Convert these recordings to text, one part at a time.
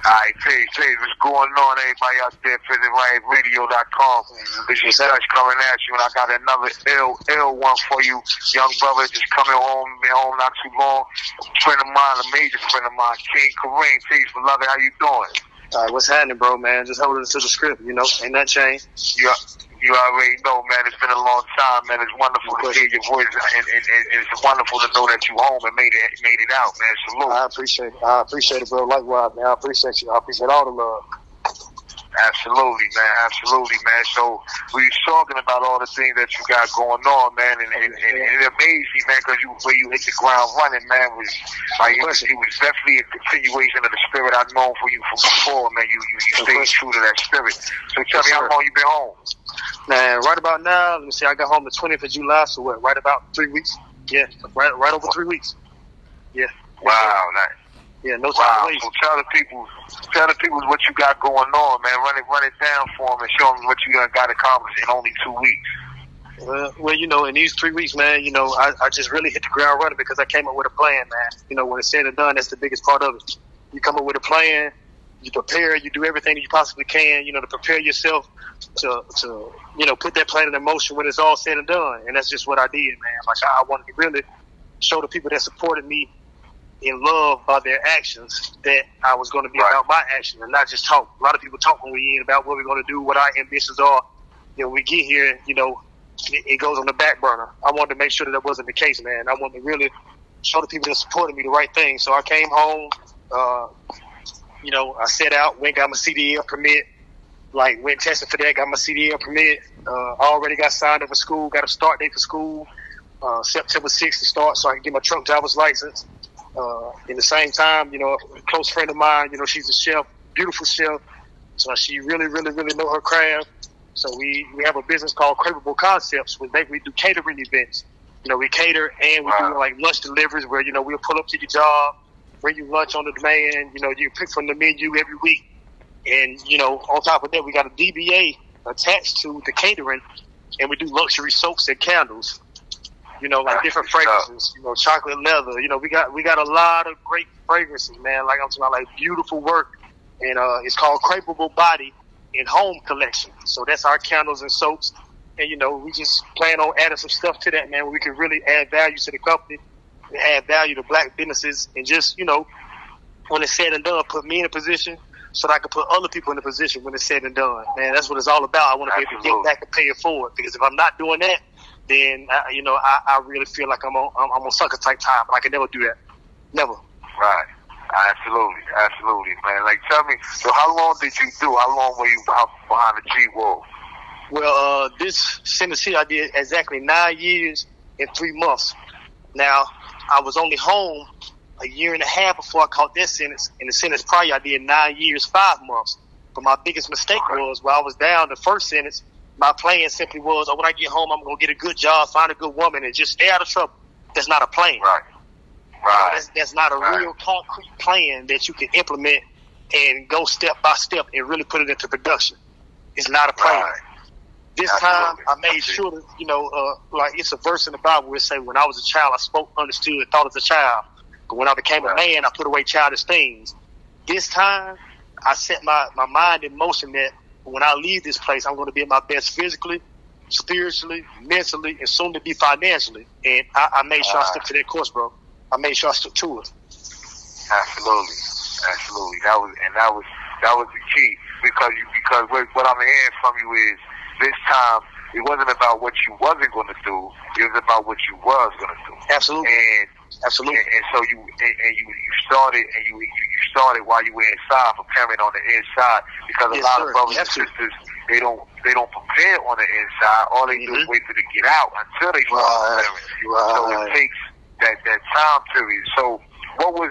Alright, peace. What's going on, everybody out there? PrisonRiotRadio.com. This is Dutch coming at you, and I got another ill one for you. Young brother just coming home, been home not too long. A friend of mine, a major friend of mine, King Kareem. Peace, beloved. How you doing? Alright, what's happening, bro, man? Just holding it to the script, ain't that changed? You already know, man. It's been a long time, man. It's wonderful to hear your voice, and it's wonderful to know that you home and made it out, man. Salute. I appreciate it, bro. Likewise, man. I appreciate you. I appreciate all the love. Absolutely, man. So we was talking about all the things that you got going on, man, and it amazed me, man, because where you hit the ground running, man, was like it was definitely a continuation of the spirit I've known for you from before, man. You stayed true to that spirit. So tell me how long you been home. Man, right about now, let me see, I got home the 20th of July, so what, right about 3 weeks? Yeah, right over 3 weeks. Yeah. Wow, yeah, no time to waste. So tell the people what you got going on, man. Run it down for them and show them what you got accomplished in only 2 weeks. Well, in these 3 weeks, man, I just really hit the ground running because I came up with a plan, man. When it's said and done, that's the biggest part of it. You come up with a plan, you prepare, you do everything that you possibly can, to prepare yourself to put that plan in motion when it's all said and done. And that's just what I did, man. Like, I wanted to really show the people that supported me in love by their actions that I was going to be about my actions and not just talk. A lot of people talk when we in about what we're going to do, what our ambitions are. When we get here, it goes on the back burner. I wanted to make sure that wasn't the case, man. I wanted to really show the people that supported me the right thing. So I came home, I set out, went got my CDL permit, went tested for that, got my CDL permit, already got signed up for school, got a start date for school, September 6th to start so I can get my truck driver's license. In the same time, a close friend of mine, she's a chef, beautiful chef, so she really, really, really know her craft. So we have a business called Craveable Concepts, where we do catering events. We cater and we do lunch deliveries where, we'll pull up to your job, bring you lunch on the demand, you pick from the menu every week. And, on top of that, we got a DBA attached to the catering, and we do luxury soaps and candles. Different fragrances, chocolate leather. We got a lot of great fragrances, man. I'm talking about beautiful work. And it's called Craveable Body and Home Collection. So that's our candles and soaps. And, we just plan on adding some stuff to that, man, where we can really add value to the company, and add value to black businesses, and just, when it's said and done, put me in a position so that I can put other people in a position when it's said and done. Man, that's what it's all about. I want to be able to get back and pay it forward. Because if I'm not doing that, then I really feel like I'm on sucker type time. But I can never do that. Never. Right. Absolutely, man. Tell me, so how long did you do? How long were you behind the G-Wall? Well, this sentence here I did exactly 9 years and 3 months. Now, I was only home a year and a half before I caught that sentence. And the sentence prior, I did 9 years, 5 months. But my biggest mistake was while I was down the first sentence, my plan simply was, when I get home, I'm going to get a good job, find a good woman, and just stay out of trouble. That's not a plan. Right. That's not a real concrete plan that you can implement and go step by step and really put it into production. It's not a plan. Right. This time, I made sure that, it's a verse in the Bible where it says, when I was a child, I spoke, understood, and thought as a child. But when I became a man, I put away childish things. This time, I set my mind in motion that when I leave this place, I'm going to be at my best physically, spiritually, mentally, and soon to be financially. And I made sure I stuck to that course, bro. I made sure I stuck to it. Absolutely. That was the key because what I'm hearing from you is this time it wasn't about what you wasn't going to do; it was about what you was going to do. Absolutely. Absolutely. And so you started while you were inside, preparing on the inside, because a lot of brothers and sisters they don't prepare on the inside. All they do is wait till they get out until they start preparing. So it takes that time period. So what was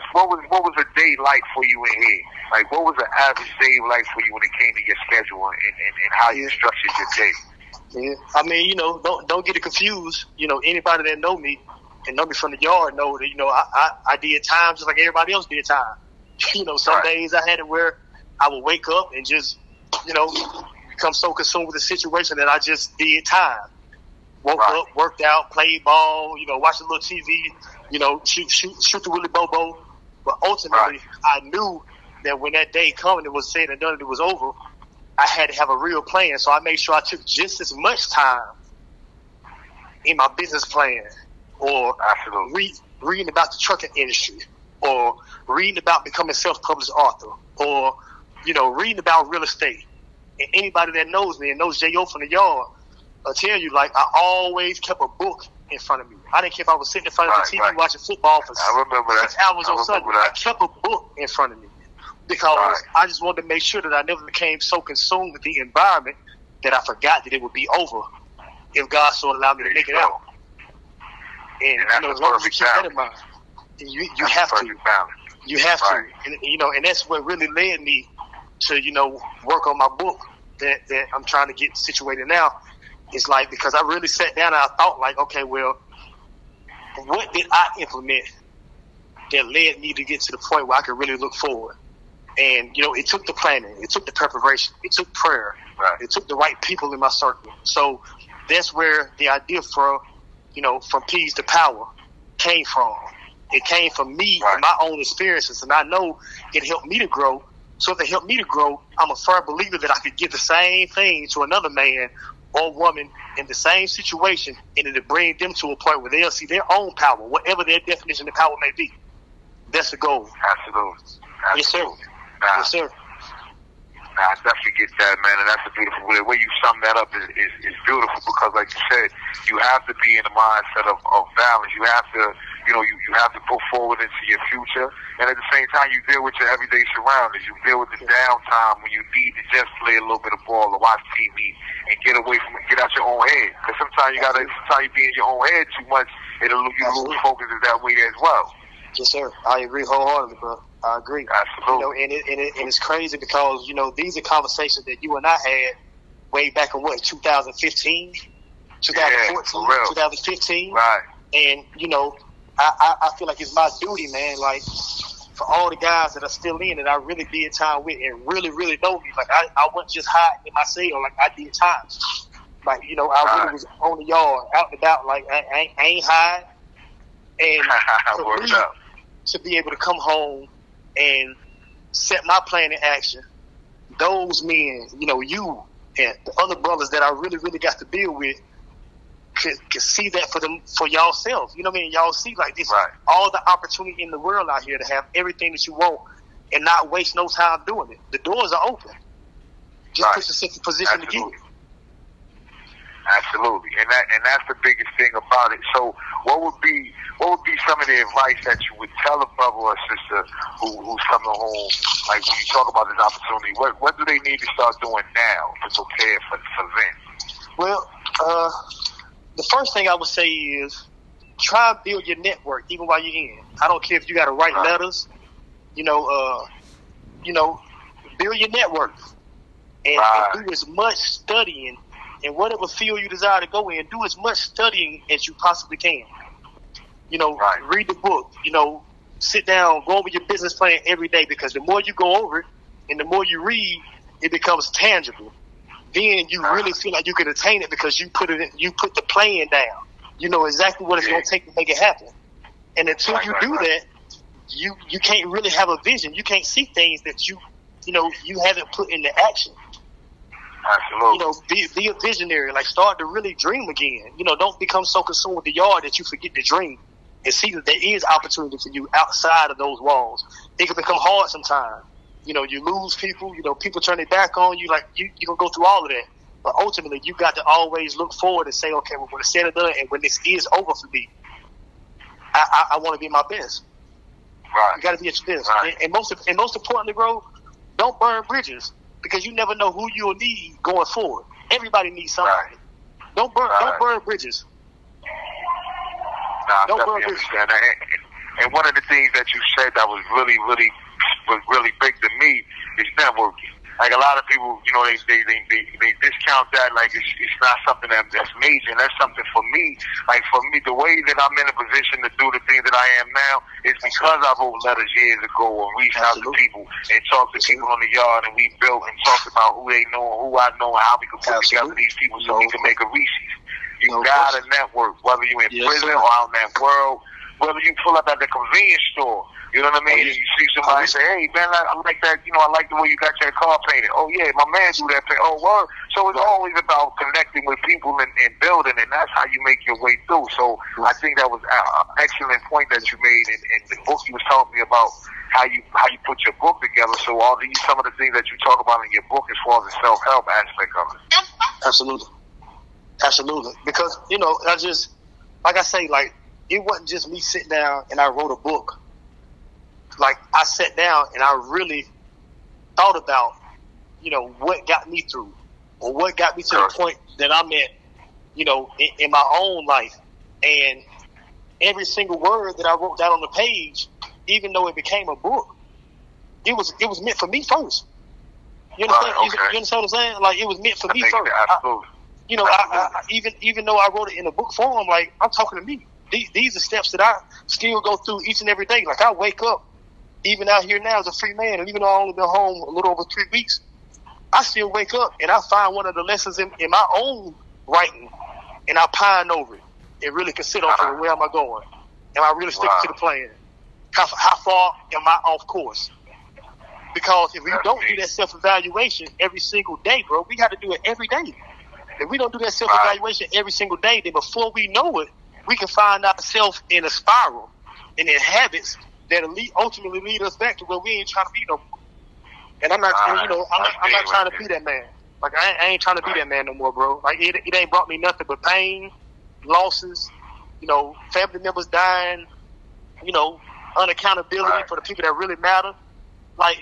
a day like for you in here? What was an average day like for you when it came to your schedule and how you structured your day? Yeah. I mean, don't get it confused. Anybody that know me and know me from the yard know that, I did time just like everybody else did time. Some days I had it where I would wake up and just, become so consumed with the situation that I just did time. Woke up, worked out, played ball, watched a little TV, shoot the Willy Bobo. But ultimately, I knew that when that day come and it was said and done and it was over, I had to have a real plan. So I made sure I took just as much time in my business plan, or reading about the trucking industry, or reading about becoming a self-published author, or, reading about real estate. And anybody that knows me and knows J.O. from the yard will tell you, like, I always kept a book in front of me. I didn't care if I was sitting in front of the TV watching football for 6 hours on Sunday. I kept a book in front of me because I just wanted to make sure that I never became so consumed with the environment that I forgot that it would be over if God so allowed me to make it out. And as long as you keep that in mind, you have to. You have to. And that's what really led me to, work on my book that I'm trying to get situated now. It's like, because I really sat down and I thought, like, okay, well, what did I implement that led me to get to the point where I could really look forward? And, it took the planning, it took the preparation, it took prayer, it took the right people in my circle. So that's where the idea for, from Peas to Power came from. It came from me and my own experiences, and I know it helped me to grow. So if it helped me to grow, I'm a firm believer that I could give the same thing to another man or woman in the same situation, and it'll bring them to a point where they'll see their own power, whatever their definition of power may be. That's the goal. Absolutely. Yes, sir. Yes, sir. I definitely get that, man, and that's a beautiful way. The way you sum that up is beautiful, because, like you said, you have to be in the mindset of balance. You have to, you have to put forward into your future, and at the same time, you deal with your everyday surroundings. You deal with the downtime when you need to just play a little bit of ball or watch TV and get out your own head. Because sometimes you be in your own head too much, you lose focus of that way as well. Yes, sir. I agree wholeheartedly, bro. I agree. Absolutely. And it's crazy because, these are conversations that you and I had way back in 2015, 2014, 2015. Right. And, I feel like it's my duty, man, like, for all the guys that are still in that I really did time with and really, really know me. Like, I wasn't just hiding in my cell like I did times. Like, I really was on the yard, out and about, like, I ain't hiding. And for me to be able to come home and set my plan in action, those men, you and the other brothers that I really, really got to deal with could see that for y'allself. You know what I mean? Y'all see, like, this, all the opportunity in the world out here to have everything that you want and not waste no time doing it. The doors are open. Just put yourself in position to get it. Absolutely, and that's the biggest thing about it. So, what would be some of the advice that you would tell a brother or sister who's coming home? Like, when you talk about this opportunity, what do they need to start doing now to prepare for them? Well, the first thing I would say is try and build your network even while you're in. I don't care if you got to write letters. Build your network and do as much studying. And whatever field you desire to go in, do as much studying as you possibly can. Read the book, sit down, go over your business plan every day, because the more you go over it and the more you read, it becomes tangible. Then you really feel like you can attain it because you put the plan down. You know exactly what it's going to take to make it happen. And until you do that, you can't really have a vision. You can't see things that you haven't put into action. Absolutely. Be a visionary. Like, start to really dream again. Don't become so consumed with the yard that you forget to dream and see that there is opportunity for you outside of those walls. It can become hard sometimes. You lose people. People turn their back on you. Like, you can go through all of that. But ultimately, you got to always look forward and say, okay, well, when it's said and done, and when this is over for me, I want to be my best. Right. You got to be at your best. Right. And most importantly, bro, don't burn bridges. Because you never know who you'll need going forward. Everybody needs somebody. Don't burn bridges. Don't burn bridges. And one of the things that you said that was really big to me is networking. Like, a lot of people, they discount that like it's not something that's major. And that's something for me. Like, for me, the way that I'm in a position to do the things that I am now is because I wrote letters years ago and reached out to people and talked to people on the yard, and we built and talked about who they know and who I know and how we could put together these people so we can make a Reese's. You gotta network, whether you're in prison or out in that world, whether you pull up at the convenience store. You know what I mean? And you see somebody say, hey, man, I like that, I like the way you got your car painted. Oh, yeah, my man do that paint. Oh, word. So it's always about connecting with people and building, and that's how you make your way through. So I think that was an excellent point that you made in the book. You was talking me about how you put your book together. So some of the things that you talk about in your book as far as the self-help aspect of it. Absolutely. Because, like I say, like, it wasn't just me sitting down and I wrote a book. Like, I sat down and I really thought about, what got me through or what got me to the point that I'm at, in my own life. And every single word that I wrote down on the page, even though it became a book, it was meant for me first. You understand? You understand what I'm saying? Like, it was meant for me first. Even though I wrote it in a book form, like, I'm talking to me. These are steps that I still go through each and every day. Like, I wake up, even out here now as a free man, and even though I only been home a little over 3 weeks, I still wake up and I find one of the lessons in my own writing, and I pine over it and really consider where am I going? Am I really sticking to the plan? How far am I off course? Because if we don't do that self-evaluation every single day, bro, we got to do it every day. If we don't do that self-evaluation every single day, then before we know it, we can find ourselves in a spiral and in habits that ultimately lead us back to where we ain't trying to be no more. And I'm not, I'm not trying to be that man. Like, I ain't trying to be that man no more, bro. Like, it ain't brought me nothing but pain, losses, family members dying, unaccountability for the people that really matter. Like,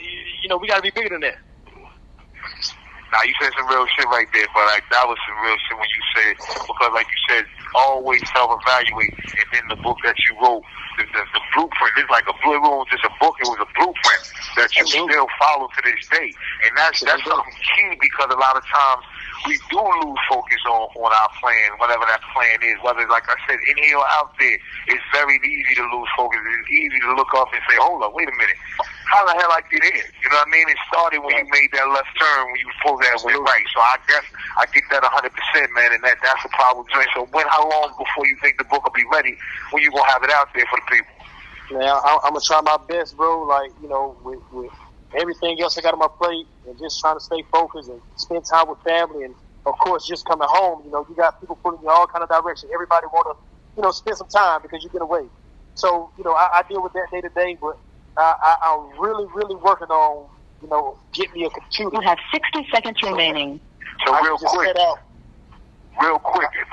we got to be bigger than that. Now, you said some real shit right there, but like, that was some real shit when you said, because like you said, always self-evaluate, and then the book that you wrote, the blueprint, it's like it wasn't just a book, it was a blueprint that you still follow to this day. And that's something key, because a lot of times we do lose focus on our plan, whatever that plan is, whether, like I said, in here or out there. It's very easy to lose focus. It's easy to look up and say, hold up, wait a minute. How the hell I get in? You know what I mean? It started when you made that left turn, when you pulled that way right. So I guess I get that 100%, man, and that's a powerful joint. So how long before you think the book will be ready, when you going to have it out there for the people? Man, I'm going to try my best, bro. Like, with everything else I got on my plate, and just trying to stay focused and spend time with family, and of course just coming home. You got people pulling you all kind of direction. Everybody want to spend some time because you've been away. So I deal with that day to day, but I'm really working on get me a computer. You have 60 seconds remaining. So real quick,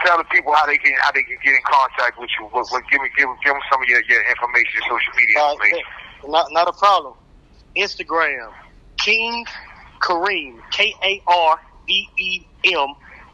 tell the people how they can get in contact with you. Give them some of your information, your social media information. Not a problem. Instagram, King Kareem, KAREEM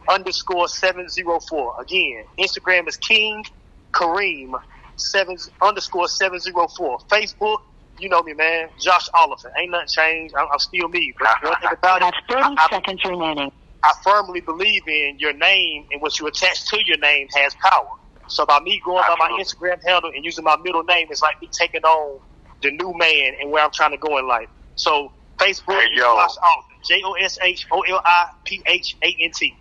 _704. Again, Instagram is King Kareem _704. Facebook, you know me, man, Josh Oliphant. Ain't nothing changed. I'm still me. But one thing about it, 30 seconds remaining. I firmly believe in your name, and what you attach to your name has power. So by me going by my Instagram handle and using my middle name, it's like me taking on the new man and where I'm trying to go in life. So Facebook, Josh Oliphant, JOSHOLIPHANT.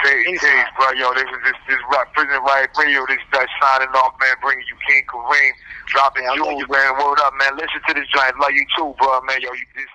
Peace, bro. Yo, this is this Prison Riot Radio. This is signing off, man. Bringing you King Kareem, dropping jewels, man. Word up, man. Listen to this giant. Love you too, bro, man. Yo, you this.